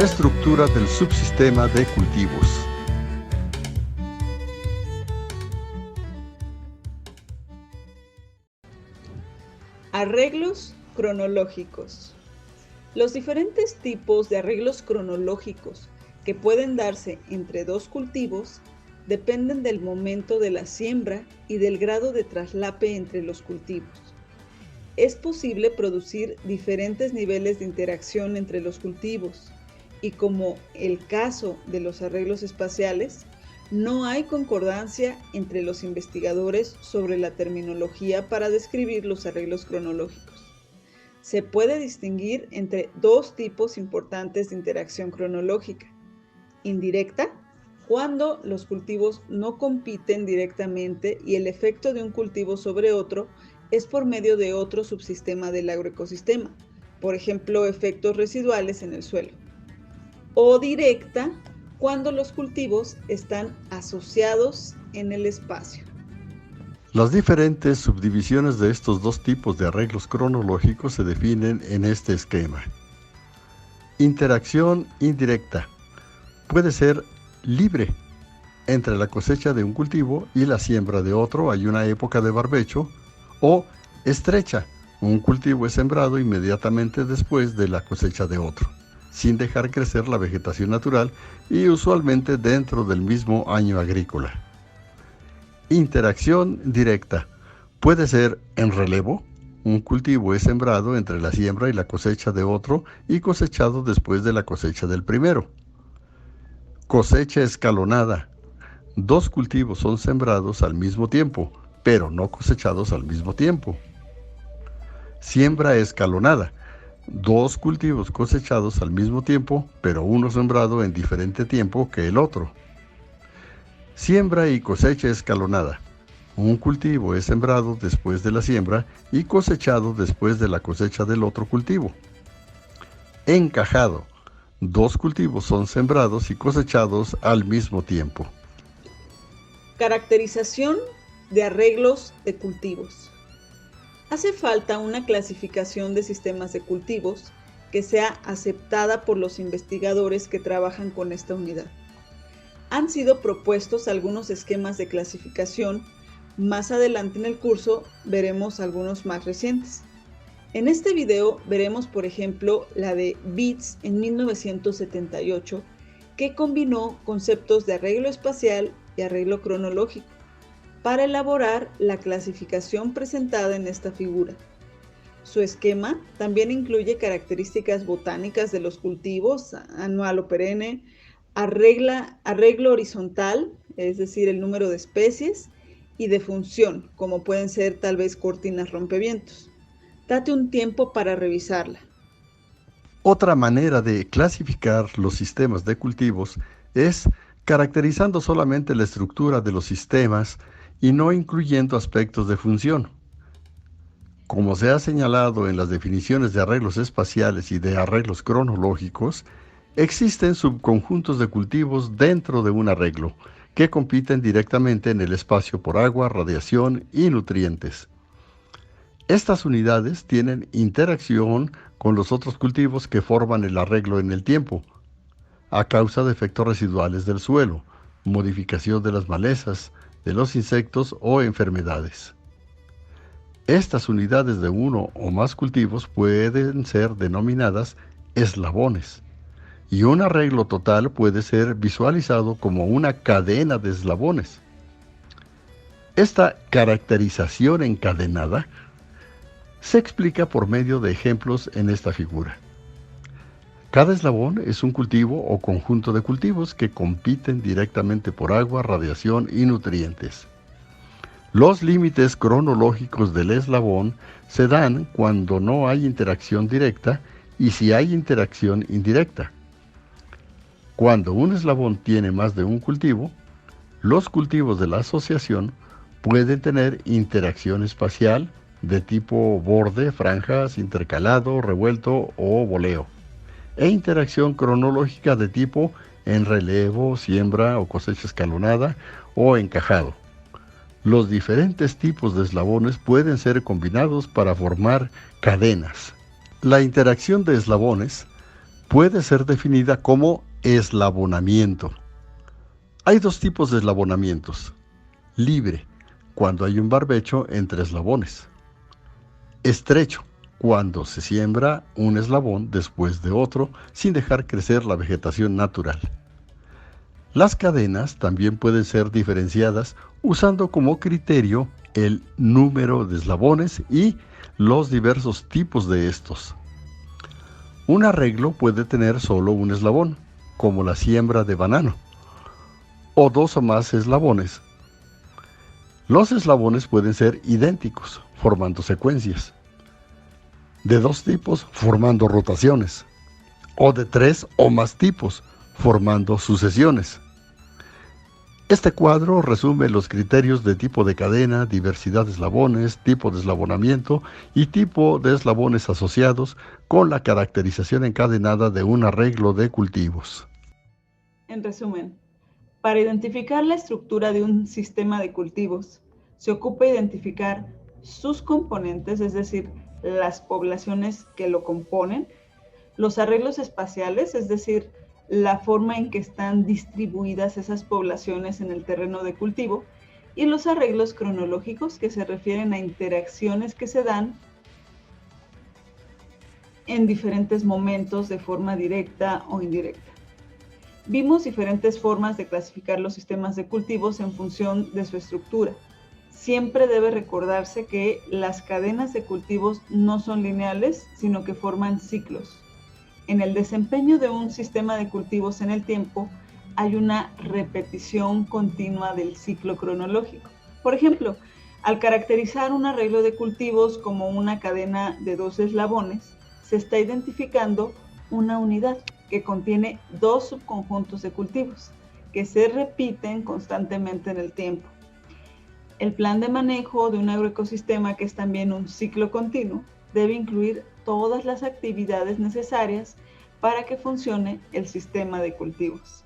Estructura del subsistema de cultivos. Arreglos cronológicos. Los diferentes tipos de arreglos cronológicos que pueden darse entre dos cultivos dependen del momento de la siembra y del grado de traslape entre los cultivos. Es posible producir diferentes niveles de interacción entre los cultivos y, como el caso de los arreglos espaciales, no hay concordancia entre los investigadores sobre la terminología para describir los arreglos cronológicos. Se puede distinguir entre dos tipos importantes de interacción cronológica: indirecta, cuando los cultivos no compiten directamente y el efecto de un cultivo sobre otro es por medio de otro subsistema del agroecosistema, por ejemplo, efectos residuales en el suelo. O directa, cuando los cultivos están asociados en el espacio. Las diferentes subdivisiones de estos dos tipos de arreglos cronológicos se definen en este esquema. Interacción indirecta. Puede ser libre. Entre la cosecha de un cultivo y la siembra de otro hay una época de barbecho. O estrecha. Un cultivo es sembrado inmediatamente después de la cosecha de otro, sin dejar crecer la vegetación natural y usualmente dentro del mismo año agrícola. Interacción directa. Puede ser en relevo. Un cultivo es sembrado entre la siembra y la cosecha de otro y cosechado después de la cosecha del primero. Cosecha escalonada. Dos cultivos son sembrados al mismo tiempo, pero no cosechados al mismo tiempo. Siembra escalonada. Dos cultivos cosechados al mismo tiempo, pero uno sembrado en diferente tiempo que el otro. Siembra y cosecha escalonada. Un cultivo es sembrado después de la siembra y cosechado después de la cosecha del otro cultivo. Encajado. Dos cultivos son sembrados y cosechados al mismo tiempo. Caracterización de arreglos de cultivos. Hace falta una clasificación de sistemas de cultivos que sea aceptada por los investigadores que trabajan con esta unidad. Han sido propuestos algunos esquemas de clasificación. Más adelante en el curso veremos algunos más recientes. En este video veremos, por ejemplo, la de Beetz en 1978, que combinó conceptos de arreglo espacial y arreglo cronológico para elaborar la clasificación presentada en esta figura. Su esquema también incluye características botánicas de los cultivos, anual o perenne, arreglo horizontal, es decir, el número de especies, y de función, como pueden ser tal vez cortinas rompevientos. Date un tiempo para revisarla. Otra manera de clasificar los sistemas de cultivos es caracterizando solamente la estructura de los sistemas y no incluyendo aspectos de función. Como se ha señalado en las definiciones de arreglos espaciales y de arreglos cronológicos, existen subconjuntos de cultivos dentro de un arreglo que compiten directamente en el espacio por agua, radiación y nutrientes. Estas unidades tienen interacción con los otros cultivos que forman el arreglo en el tiempo, a causa de efectos residuales del suelo, modificación de las malezas, de los insectos o enfermedades. Estas unidades de uno o más cultivos pueden ser denominadas eslabones, y un arreglo total puede ser visualizado como una cadena de eslabones. Esta caracterización encadenada se explica por medio de ejemplos en esta figura. Cada eslabón es un cultivo o conjunto de cultivos que compiten directamente por agua, radiación y nutrientes. Los límites cronológicos del eslabón se dan cuando no hay interacción directa y si hay interacción indirecta. Cuando un eslabón tiene más de un cultivo, los cultivos de la asociación pueden tener interacción espacial de tipo borde, franjas, intercalado, revuelto o boleo, e interacción cronológica de tipo en relevo, siembra o cosecha escalonada o encajado. Los diferentes tipos de eslabones pueden ser combinados para formar cadenas. La interacción de eslabones puede ser definida como eslabonamiento. Hay dos tipos de eslabonamientos. Libre, cuando hay un barbecho entre eslabones. Estrecho, cuando se siembra un eslabón después de otro sin dejar crecer la vegetación natural. Las cadenas también pueden ser diferenciadas usando como criterio el número de eslabones y los diversos tipos de estos. Un arreglo puede tener solo un eslabón, como la siembra de banano, o dos o más eslabones. Los eslabones pueden ser idénticos, formando secuencias, de dos tipos, formando rotaciones, o de tres o más tipos, formando sucesiones. Este cuadro resume los criterios de tipo de cadena, diversidad de eslabones, tipo de eslabonamiento y tipo de eslabones asociados con la caracterización encadenada de un arreglo de cultivos. En resumen, para identificar la estructura de un sistema de cultivos, se ocupa identificar sus componentes, es decir, las poblaciones que lo componen, los arreglos espaciales, es decir, la forma en que están distribuidas esas poblaciones en el terreno de cultivo, y los arreglos cronológicos, que se refieren a interacciones que se dan en diferentes momentos de forma directa o indirecta. Vimos diferentes formas de clasificar los sistemas de cultivos en función de su estructura. Siempre debe recordarse que las cadenas de cultivos no son lineales, sino que forman ciclos. En el desempeño de un sistema de cultivos en el tiempo, hay una repetición continua del ciclo cronológico. Por ejemplo, al caracterizar un arreglo de cultivos como una cadena de dos eslabones, se está identificando una unidad que contiene dos subconjuntos de cultivos que se repiten constantemente en el tiempo. El plan de manejo de un agroecosistema, que es también un ciclo continuo, debe incluir todas las actividades necesarias para que funcione el sistema de cultivos.